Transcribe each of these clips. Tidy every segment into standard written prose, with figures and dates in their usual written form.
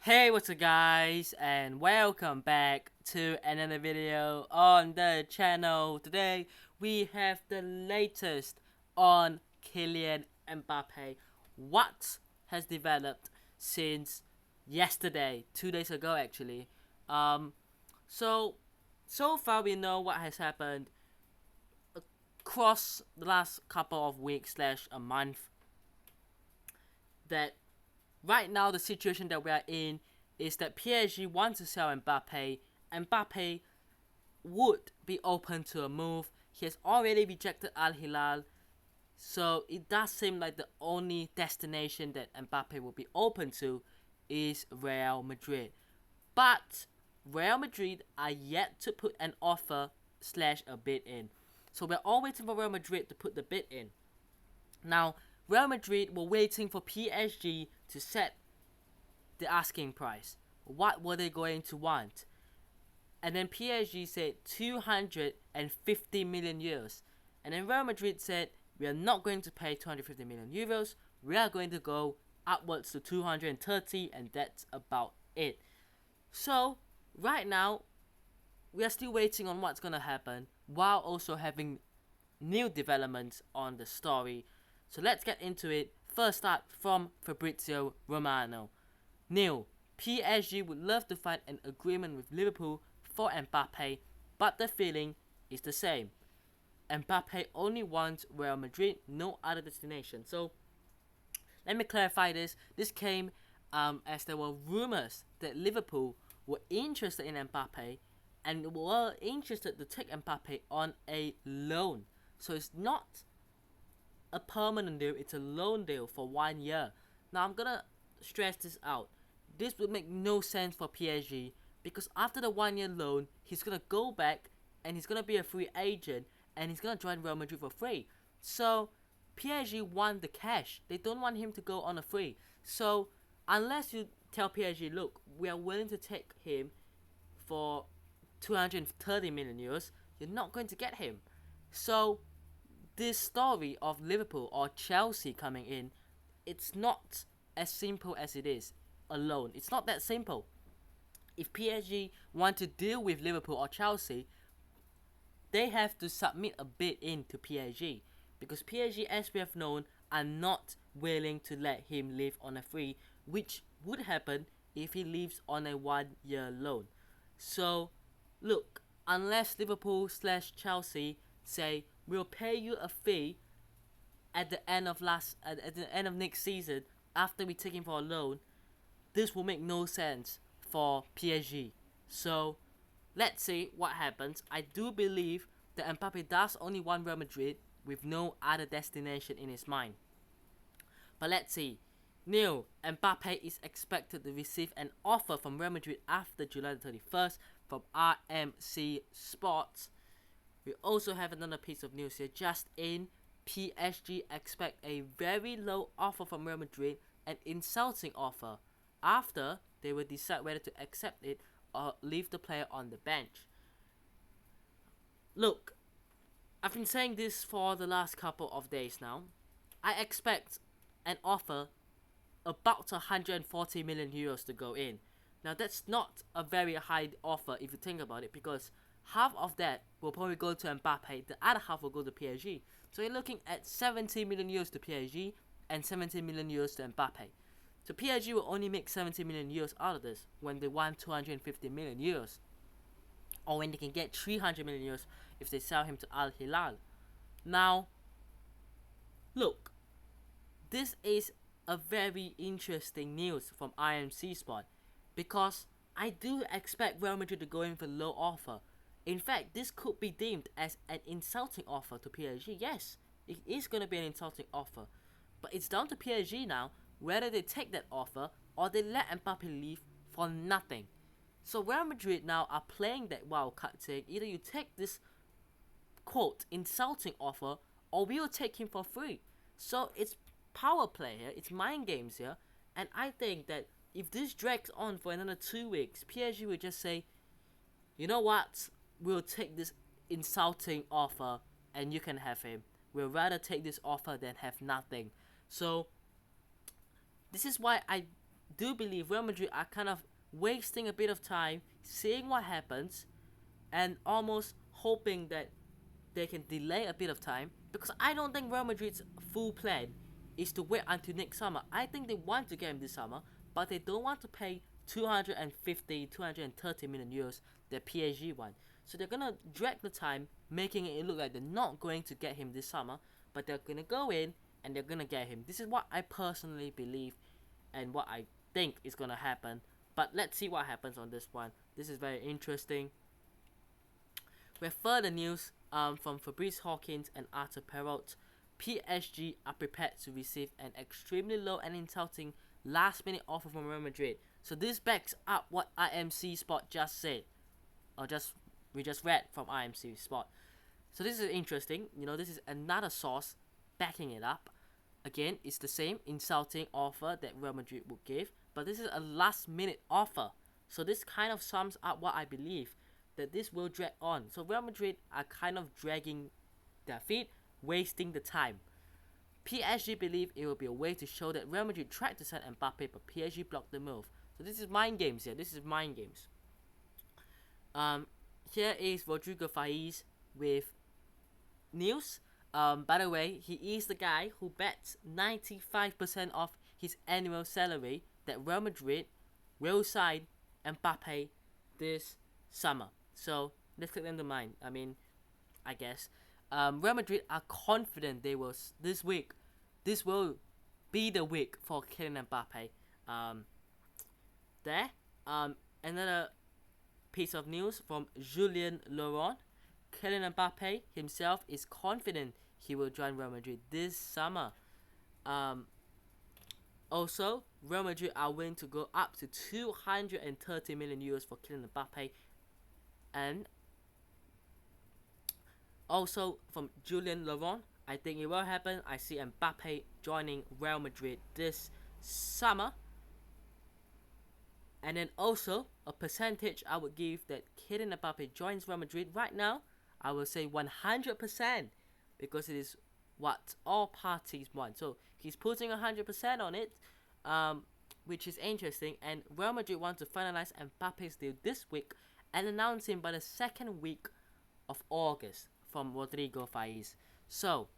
Hey, what's up guys, and welcome back to another video on the channel. Today we have the latest on Kylian Mbappé. What has developed since yesterday, 2 days ago actually. Um, so far we know what has happened across the last couple of weeks slash a month. That right now the situation that we are in is that PSG wants to sell Mbappé. Mbappé would be open to a move. He has already rejected Al Hilal, so it does seem like the only destination that Mbappé will be open to is Real Madrid. But Real Madrid are yet to put an offer slash a bid in. So we're all waiting for Real Madrid to put the bid in. Now, Real Madrid were waiting for PSG to set the asking price. What were they going to want? And then PSG said 250 million euros. And then Real Madrid said, we are not going to pay 250 million euros. We are going to go upwards to 230, and that's about it. So, right now, we are still waiting on what's going to happen, while also having new developments on the story. So let's get into it. First start from Fabrizio Romano. Neil, PSG would love to find an agreement with Liverpool for Mbappé, but the feeling is the same. Mbappé only wants Real Madrid, no other destination. So let me clarify this. This came as there were rumors that Liverpool were interested in Mbappé and were interested to take Mbappé on a loan. So it's not a permanent deal, it's a loan deal for 1 year. Now I'm gonna stress this out. This would make no sense for PSG because after the 1 year loan, he's gonna go back and he's gonna be a free agent and he's gonna join Real Madrid for free. So PSG want the cash. They don't want him to go on a free. So unless you tell PSG, look, we are willing to take him for 230 million euros, you're not going to get him. So this story of Liverpool or Chelsea coming in, it's not as simple as it is alone. It's not that simple. If PSG want to deal with Liverpool or Chelsea, they have to submit a bid in to PSG because PSG, as we have known, are not willing to let him leave on a free, which would happen if he leaves on a 1 year loan. So look, unless Liverpool slash Chelsea say we'll pay you a fee at the end of next season after we take him for a loan, this will make no sense for PSG. So let's see what happens. I do believe that Mbappé does only want Real Madrid with no other destination in his mind. But let's see. Neil, Mbappé is expected to receive an offer from Real Madrid after July 31st from RMC Sports. We also have another piece of news here. Just in, PSG expect a very low offer from Real Madrid, an insulting offer, after they will decide whether to accept it or leave the player on the bench. Look, I've been saying this for the last couple of days now. I expect an offer about 140 million euros to go in. Now that's not a very high offer if you think about it, because half of that will probably go to Mbappé, the other half will go to PSG. So you're looking at 70 million euros to PSG and 70 million euros to Mbappé. So PSG will only make 70 million euros out of this when they want 250 million euros. Or when they can get 300 million euros if they sell him to Al Hilal. Now, look, this is a very interesting news from IMC Sport because I do expect Real Madrid to go in for low offer. In fact, this could be deemed as an insulting offer to PSG. Yes, it is going to be an insulting offer. But it's down to PSG now whether they take that offer or they let Mbappé leave for nothing. So Real Madrid now are playing that wild card thing. Either you take this quote insulting offer or we will take him for free. So it's power play here, it's mind games here. And I think that if this drags on for another 2 weeks, PSG will just say, you know what, we'll take this insulting offer and you can have him. We'll rather take this offer than have nothing. So this is why I do believe Real Madrid are kind of wasting a bit of time, seeing what happens, and almost hoping that they can delay a bit of time, because I don't think Real Madrid's full plan is to wait until next summer. I think they want to get him this summer, but they don't want to pay 250, 230 million euros that PSG want. So they're gonna drag the time, making it look like they're not going to get him this summer, but they're gonna go in and they're gonna get him. This is what I personally believe and what I think is gonna happen. But let's see what happens on this one. This is very interesting. We have further news from Fabrice Hawkins and Arthur Perrault. PSG are prepared to receive an extremely low and insulting last-minute offer from Real Madrid. So this backs up what IMC Sport just said, or we just read from IMC Sport. So this is interesting. This is another source backing it up. Again, it's the same insulting offer that Real Madrid would give, but this is a last-minute offer. So this kind of sums up what I believe, that this will drag on. So Real Madrid are kind of dragging their feet, wasting the time. PSG believe it will be a way to show that Real Madrid tried to sign Mbappé, but PSG blocked the move. So this is mind games here. This is mind games. Here is Rodrigo Faiz with news. By the way, he is the guy who bets 95% of his annual salary that Real Madrid will sign Mbappé this summer. So let's take them to mind. I guess Real Madrid are confident they will this will be the week for Kylian Mbappé. Another piece of news from Julien Laurent. Kylian Mbappé himself is confident he will join Real Madrid this summer. Also, Real Madrid are willing to go up to 230 million euros for Kylian Mbappé. And also from Julien Laurent, I think it will happen. I see Mbappé joining Real Madrid this summer. And then also a percentage I would give that Kylian Mbappé joins Real Madrid right now, I will say 100%, because it is what all parties want. So he's putting 100% on it, which is interesting. And Real Madrid want to finalize Mbappe's deal this week and announce him by the second week of August, from Rodrigo Faiz. So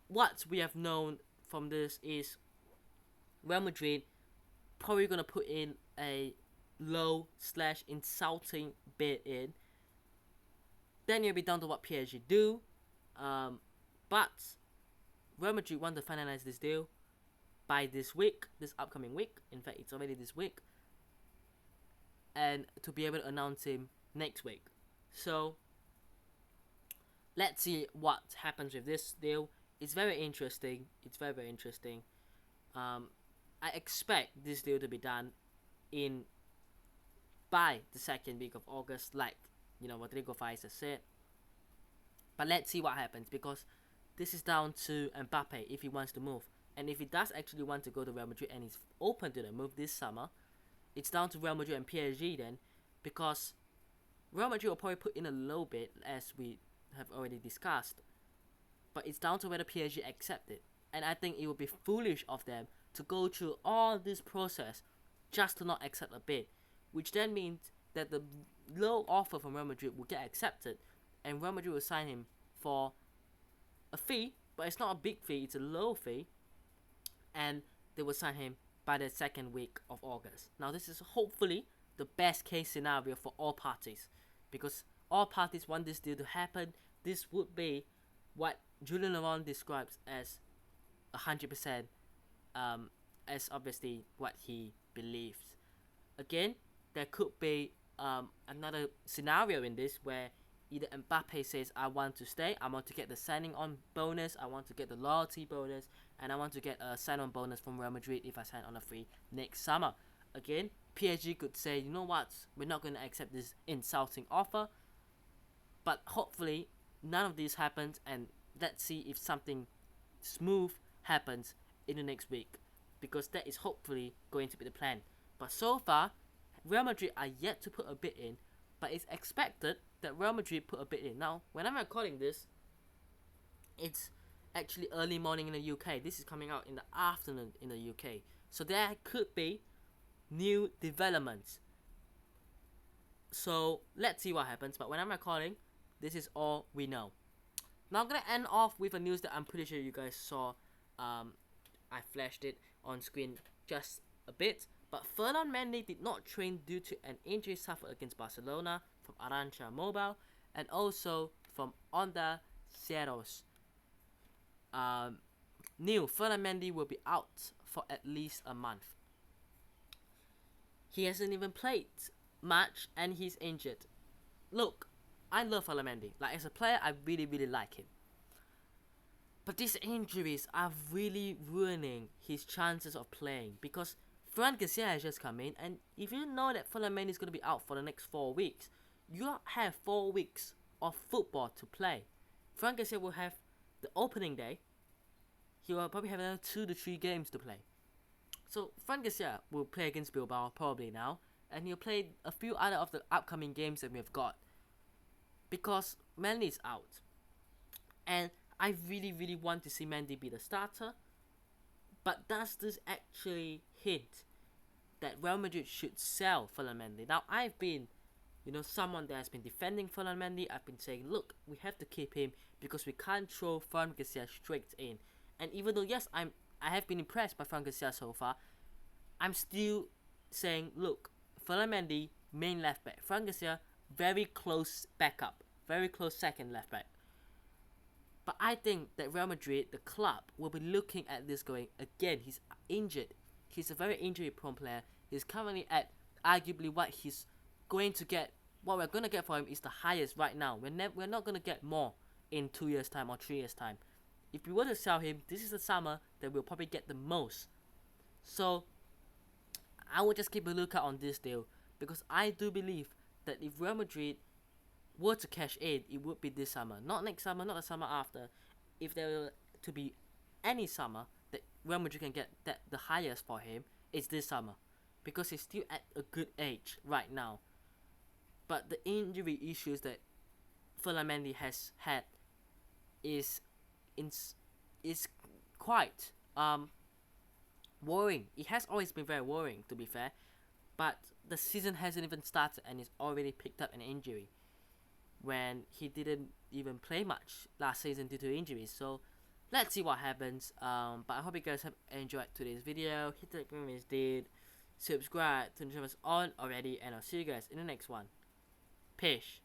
what we have known from this is Real Madrid probably going to put in a low/insulting bid in. Then it'll be down to what PSG do. But Real Madrid want to finalize this deal by this upcoming week. In fact, it's already this week. And to be able to announce him next week. So let's see what happens with this deal. It's very interesting. I expect this deal to be done by the second week of August, like Rodrigo Faiz has said. But let's see what happens, because this is down to Mbappé if he wants to move. And if he does actually want to go to Real Madrid and he's open to the move this summer, it's down to Real Madrid and PSG then, because Real Madrid will probably put in a low bid, as we have already discussed. But it's down to whether PSG accept it. And I think it would be foolish of them to go through all this process just to not accept a bid, which then means that the low offer from Real Madrid will get accepted, and Real Madrid will sign him for a fee, but it's not a big fee, it's a low fee, and they will sign him by the second week of August. Now this is hopefully the best case scenario for all parties, because all parties want this deal to happen. This would be what Julien Laurent describes as 100%, as obviously what he believes. Again, there could be another scenario in this where either Mbappé says, I want to stay, I want to get the signing on bonus, I want to get the loyalty bonus, and I want to get a sign-on bonus from Real Madrid if I sign on a free next summer. Again, PSG could say, you know what, we're not going to accept this insulting offer, but hopefully none of this happens, and let's see if something smooth happens in the next week, because that is hopefully going to be the plan. But so far, Real Madrid are yet to put a bid in, but it's expected that Real Madrid put a bid in. Now, when I'm recording this, it's actually early morning in the UK. This is coming out in the afternoon in the UK. So there could be new developments. So let's see what happens. But when I'm recording, this is all we know. Now I'm gonna end off with a news that I'm pretty sure you guys saw. I flashed it on screen just a bit. But Ferland Mendy did not train due to an injury suffered against Barcelona from Arancha Mobile and also from Onda Ceros. New Ferland Mendy will be out for at least a month. He hasn't even played much and he's injured. Look, I love Ferland Mendy. Like, as a player, I really like him. But these injuries are really ruining his chances of playing because Fran Garcia has just come in, and if you know that Ferland Mendy is going to be out for the next 4 weeks, you have 4 weeks of football to play. Fran Garcia will have the opening day. He will probably have another 2 to 3 games to play. So Fran Garcia will play against Bilbao probably now, and he'll play a few other of the upcoming games that we've got because Mendy is out. And I really want to see Mendy be the starter. But does this actually hint that Real Madrid should sell Ferland Mendy? Now, I've been, someone that has been defending Ferland Mendy. I've been saying, look, we have to keep him because we can't throw Fran Garcia straight in. And even though, yes, I have been impressed by Fran Garcia so far, I'm still saying, look, Ferland Mendy, main left back. Fran Garcia, very close backup. Very close second left back. But I think that Real Madrid, the club, will be looking at this going, again, he's injured. He's a very injury-prone player. He's currently at arguably what he's going to get. What we're going to get for him is the highest right now. We're not going to get more in 2 years' time or 3 years' time. If we were to sell him, this is the summer that we'll probably get the most. So, I will just keep a lookout on this deal because I do believe that if Real Madrid were to cash in, it would be this summer. Not next summer, not the summer after. If there were to be any summer that Real Madrid can get the highest for him, it's this summer. Because he's still at a good age right now. But the injury issues that Ferland Mendy has had is quite worrying. It has always been very worrying, to be fair. But the season hasn't even started and he's already picked up an injury when he didn't even play much last season due to injuries. So let's see what happens. But I hope you guys have enjoyed today's video. Hit the like button if you did. Subscribe to the channel on already, and I'll see you guys in the next one. Peace.